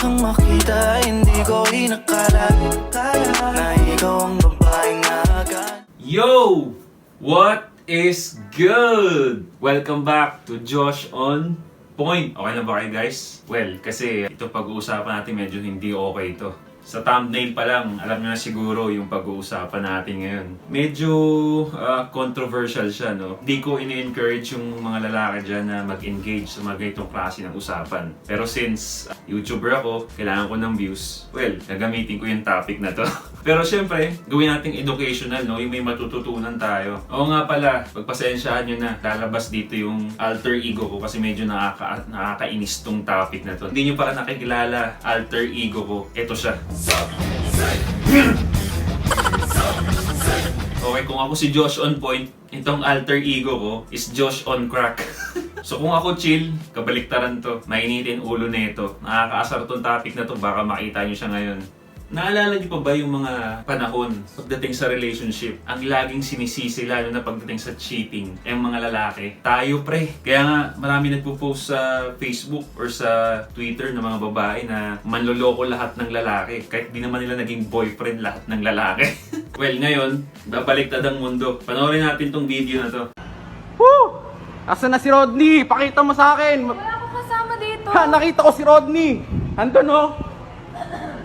kang makita, hindi ko inakala na ikaw ang babaeng agad. Yo! What is good? Welcome back to Josh on Point. Okay na ba kayo guys? Well, kasi ito pag-uusapan natin medyo hindi okay ito. Sa thumbnail pa lang, alam nyo na siguro yung pag-uusapan natin ngayon. Medyo controversial siya, no? Hindi ko ini-encourage yung mga lalaki dyan na mag-engage sa mga ganitong klase ng usapan. Pero since YouTuber ako, kailangan ko ng views, well, gagamitin ko yung topic na to. Pero syempre, gawin nating educational, no? Yung may matututunan tayo. Oo nga pala, pagpasensyahan nyo na, lalabas dito yung alter ego ko kasi medyo nakakainis tong topic na to. Hindi nyo pa nakikilala alter ego ko, ito siya. Okay, kung ako si Josh on Point, itong alter ego ko is Josh on Crack. So kung ako chill, kabaliktaran to. Mainitin ulo nito. Nakakaasar tong topic na to, baka makita nyo siya ngayon. Naalala niyo pa ba yung mga panahon pagdating sa relationship? Ang laging sinisisi lalo na pagdating sa cheating, yung mga lalaki. Tayo pre. Kaya nga marami nagpo-post sa Facebook or sa Twitter ng mga babae na manloloko lahat ng lalaki. Kahit di naman nila naging boyfriend lahat ng lalaki. Well, ngayon, babaliktad ang mundo. Panoorin natin tong video na to. Woo! Asan na si Rodney? Pakita mo sa akin. Wala akong kasama dito. Ha, nakita ko si Rodney. Andun oh.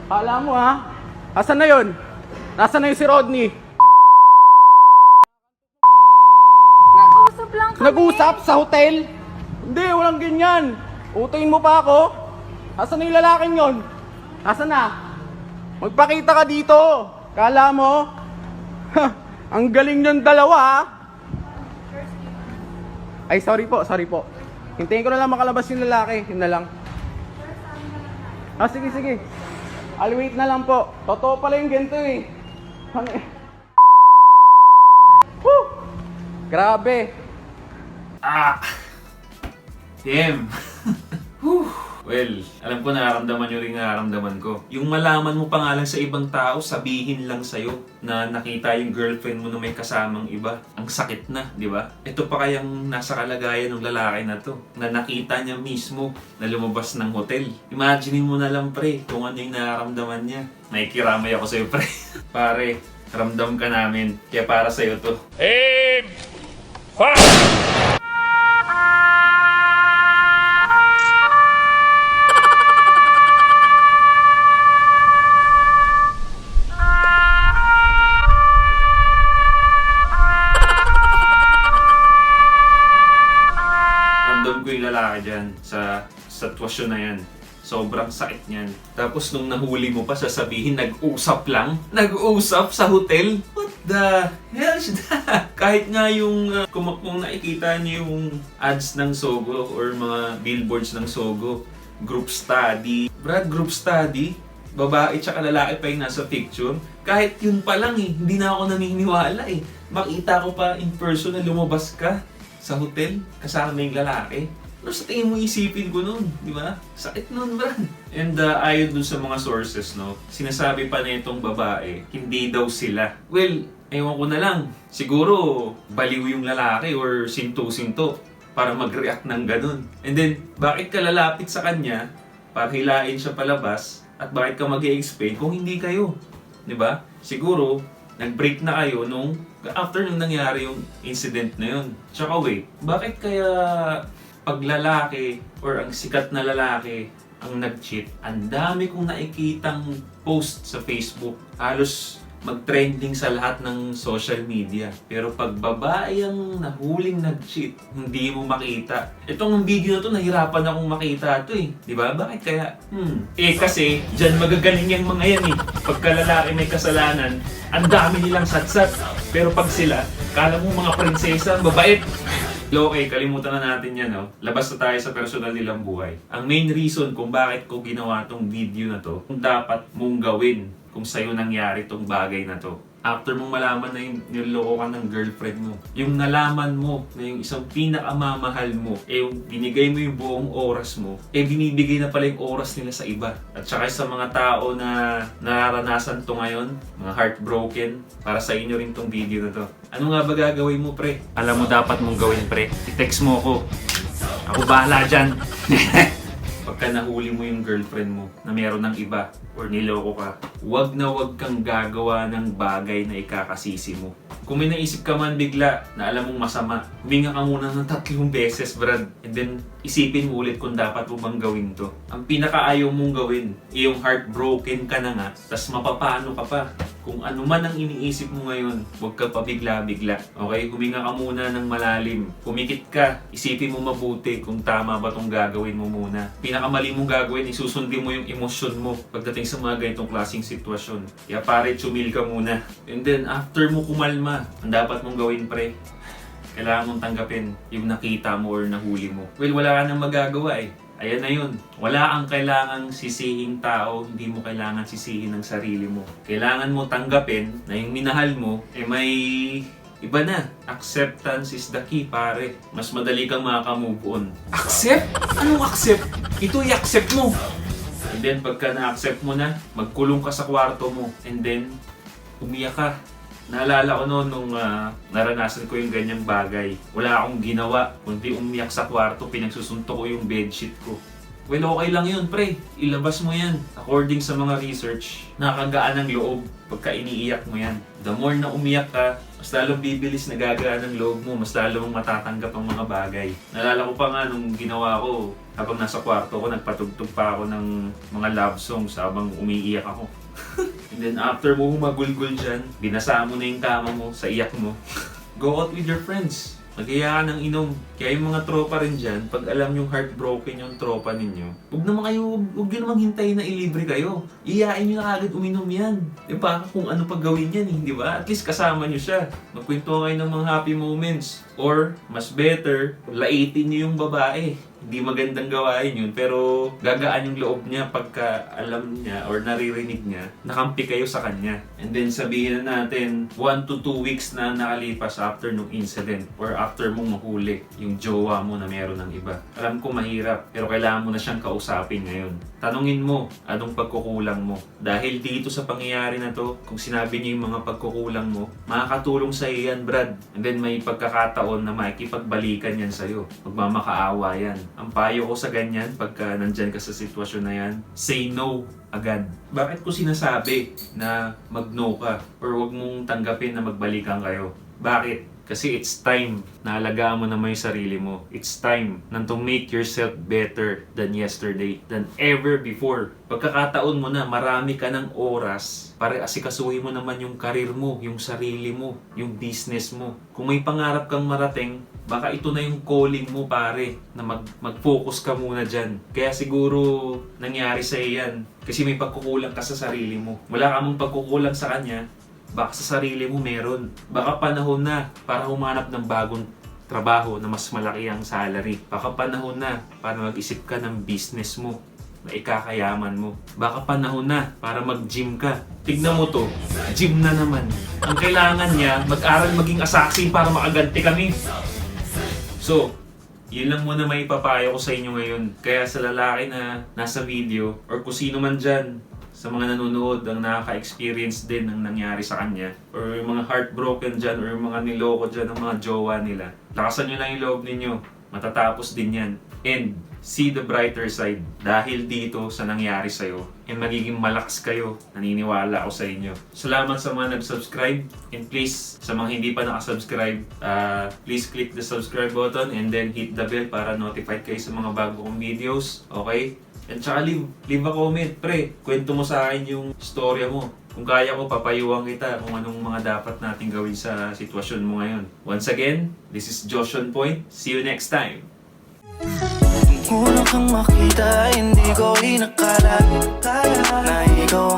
Kala mo ha? Asan na yun? Nasaan na yung si Rodney? Nag-usap lang kami. Nag-usap sa hotel? Hindi, walang ganyan. Utuin mo pa ako? Asan na yung lalaking yun? Asan na? Magpakita ka dito. Kala mo? Ang galing ng dalawa ha? Ay, sorry po. Hintayin ko na lang makalabas yung lalaki. Yun na lang. Ah, sige. I'll wait na lang po. Totoo pala yung ganito eh. Woo! Grabe. Damn. Whew. Well, alam ko nararamdaman nyo rin nararamdaman ko. Yung malaman mo pa nga lang sa ibang tao, sabihin lang sa'yo na nakita yung girlfriend mo na may kasamang iba. Ang sakit na, di ba? Ito pa kayang nasa kalagayan ng lalaki na to, na nakita niya mismo na lumabas ng hotel. Imagine mo na lang pre, kung ano yung nararamdaman niya. Nakikiramay ako sa'yo pre. Pare, ramdam ka namin. Kaya para sa'yo to. Lalaki dyan sa sitwasyon na yan. Sobrang sakit niyan. Tapos nung nahuli mo pa, sasabihin nag-usap lang? Nag-usap sa hotel? What the hell is that? Kahit nga yung kung nakikita niyo yung ads ng Sogo or mga billboards ng Sogo, group study. Brad, group study? Babae tsaka lalaki pa yung nasa picture. Kahit yun pa lang eh, hindi na ako naniniwala eh. Makita ko pa in person na lumabas ka sa hotel kasama yung lalaki. Ano sa tingin mo isipin ko nun, di ba? Sakit nun, Brad. And ayon dun sa mga sources, no, sinasabi pa na itong babae, hindi daw sila. Well, ewan ko na lang. Siguro, baliw yung lalaki or sinto-sinto para mag-react ng ganun. And then, bakit ka lalapit sa kanya para hilain siya palabas at bakit ka mag-i-explain kung hindi kayo? Di ba? Siguro, nag-break na kayo after nung nangyari yung incident na yun. Tsaka wait, bakit kaya pag lalaki or ang sikat na lalaki ang nag-cheat, ang dami kong nakikitang post sa Facebook. Halos mag-trending sa lahat ng social media. Pero pag babae ang nahuling nag-cheat, hindi mo makita. Itong video na to, nahirapan akong makita ito eh. Di ba? Bakit kaya? Kasi dyan magagaling yung mga yan eh. Pagka lalaki may kasalanan, ang dami nilang satsat. Pero pag sila, kala mo mga prinsesa, mabait. Okay, kalimutan na natin yan, no? Labas na tayo sa personal nilang buhay. Ang main reason kung bakit ko ginawa tong video na to, kung dapat mong gawin kung sa'yo nangyari tong bagay na to. After mong malaman na yung niloko ka ng girlfriend mo, yung nalaman mo na yung isang pinakamamahal mo, yung binigay mo yung buong oras mo, binibigay na pala yung oras nila sa iba. At saka sa mga tao na nararanasan to ngayon, mga heartbroken, para sa inyo rin tong video na to. Ano nga ba gagawin mo, pre? Alam mo dapat mong gawin, pre. I-text mo ako. Ako bahala dyan. pagka nahuli mo yung girlfriend mo na meron ng iba or niloko ka, wag na wag kang gagawa ng bagay na ikakasisi mo. Kung may naisip ka man bigla na alam mong masama, huminga ka muna ng 3 beses, Brad. And then, isipin mo ulit kung dapat mo bang gawin to. Ang pinakaayaw mong gawin, yung heartbroken ka na nga, tas mapapano ka pa. Kung ano man ang iniisip mo ngayon, huwag ka pa bigla-bigla. Okay? Huminga ka muna ng malalim. Pumikit ka, isipin mo mabuti kung tama ba itong gagawin mo muna. Pinakamali mong gagawin, isusundin mo yung emosyon mo pagdating sa mga ganitong klaseng sitwasyon. Kaya pare, chumil ka muna. And then, after mo kumalma, ang dapat mong gawin, pre, kailangan mong tanggapin yung nakita mo or nahuli mo. Well, wala ka nang magagawa eh. Ayan na yun. Wala kang kailangang sisihing tao, hindi mo kailangan sisihin ng sarili mo. Kailangan mo tanggapin na yung minahal mo, may iba na. Acceptance is the key, pare. Mas madali kang makaka-move on. Accept? Anong accept? Ito i-accept mo. And then, pagka na-accept mo na, magkulong ka sa kwarto mo. And then, umiyak ka. Naalala ko noon nung naranasan ko yung ganyang bagay. Wala akong ginawa, kundi umiyak sa kwarto, pinagsusunto ko yung bedsheet ko. Well, okay lang yun, pre. Ilabas mo yan. According sa mga research, nakakagaan ng loob pagka iniiyak mo yan. The more na umiyak ka, mas lalong bibilis na gagaan ng loob mo, mas lalong matatanggap ang mga bagay. Naalala ko pa nga nung ginawa ko, habang nasa kwarto ko, nagpatugtog pa ako ng mga love songs habang umiiyak ako. And then after mo humagulgul dyan, binasa mo na yung kama mo sa iyak mo. Go out with your friends. Mag-iya ka ng inom. Kaya yung mga tropa rin dyan, pag alam yung heartbroken yung tropa ninyo, huwag nyo namang hintayin na ilibre kayo. Iyain nyo na agad uminom yan. Di ba? Kung ano pag gawin yan, di ba? At least kasama nyo siya. Magkwento kayo ng mga happy moments. Or, mas better, laitin nyo yung babae. Hindi magandang gawain yun, pero gagaan yung loob niya pagka alam niya or naririnig niya, nakampi kayo sa kanya. And then sabihin na natin, 1 to 2 weeks na nakalipas after nung incident or after mong mahuli yung jowa mo na meron ng iba. Alam ko mahirap, pero kailangan mo na siyang kausapin ngayon. Tanungin mo, anong pagkukulang mo? Dahil dito sa pangyayari na to, kung sinabi niya yung mga pagkukulang mo, makakatulong sa iyo yan, Brad. And then may pagkakataon na makikipagbalikan yan sa'yo. Magmamakaawa yan. Ang payo ko sa ganyan, pagka nandyan ka sa sitwasyon na yan, say no agad. Bakit ko sinasabi na mag-no ka or huwag mong tanggapin na magbalikan kayo? Bakit? Kasi it's time na alagaan mo naman yung sarili mo. It's time na to make yourself better than yesterday, than ever before. Pagkakataon mo na marami ka ng oras para asikasuhin mo naman yung karir mo, yung sarili mo, yung business mo. Kung may pangarap kang marating, baka ito na yung calling mo, pare, na mag-focus ka muna dyan. Kaya siguro nangyari sa iyan kasi may pagkukulang ka sa sarili mo. Wala ka mong pagkukulang sa kanya, baka sa sarili mo meron. Baka panahon na para humanap ng bagong trabaho na mas malaki ang salary. Baka panahon na para mag-isip ka ng business mo na ikakayaman mo. Baka panahon na para mag-gym ka. Tignan mo to, gym na naman. Ang kailangan niya, mag-aral maging assassin para makaganti kami. So, yun lang muna may papayo ko sa inyo ngayon. Kaya sa lalaki na nasa video, or kung sino man dyan, sa mga nanonood ang nakaka-experience din ng nangyari sa kanya, or yung mga heartbroken dyan, or yung mga niloko dyan ng mga jowa nila, lakasan nyo lang yung loob ninyo. Matatapos din yan. And see the brighter side. Dahil dito sa nangyari sa'yo, and magiging malakas kayo. Naniniwala ako sa inyo. Salamat sa mga nag-subscribe. And please, sa mga hindi pa nakasubscribe, please click the subscribe button and then hit the bell para notified kayo sa mga bago kong videos. Okay? And tsaka leave a comment, pre. Kwento mo sa akin yung storya mo. Kung kaya ko, papayuhan kita kung anong mga dapat natin gawin sa sitwasyon mo ngayon. Once again, this is Josh on Point. See you next time. Una kang makita, hindi ko inakala na ikaw